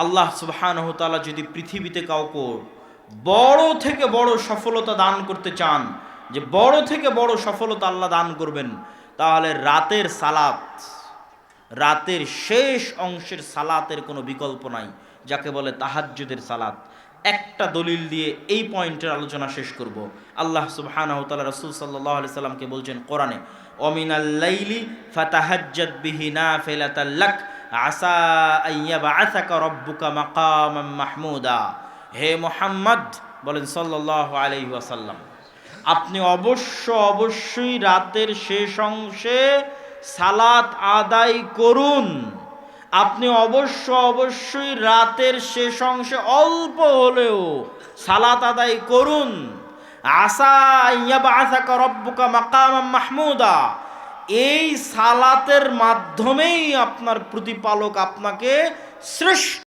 আল্লাহ সুবহানাহু ওয়া তাআলা যদি পৃথিবীতে কাউকে বড় থেকে বড় সফলতা দান করতে চান, যে বড় থেকে বড় সফলতা আল্লাহ দান করবেন, তাহলে রাতের সালাত, রাতের শেষ অংশের সালাতের কোনো বিকল্প নাই, যাকে বলে তাহাজ্জুদের সালাত। একটা দলিল দিয়ে এই পয়েন্টের আলোচনা শেষ করব। আল্লাহ সুবহানাহু ওয়া তাআলা রাসূল সাল্লাল্লাহু আলাইহি সাল্লামকে বলছেন কোরআনে, ওমিনাল লাইলি ফাতাহাজ্জাদ বিহি নাফিলাতাল লাক আসা আইয়াবআসাকা রাব্বুকা মাকামাম মাহমুদা। হে মুহাম্মদ, বলেন সাল্লাল্লাহু আলাইহি ওয়াসাল্লাম, আপনি অবশ্যই রাতের শেষ অংশে সালাত আদায় করুন। আপনি অবশ্যই রাতের শেষ অংশে অল্প হলেও সালাত আদায় করুন। আসা ইয়াবআসাকা রাব্বুকা মাকামাম মাহমুদা। এই সালাতের মাধ্যমেই আপনার প্রতিপালক আপনাকে শ্রেষ্ঠ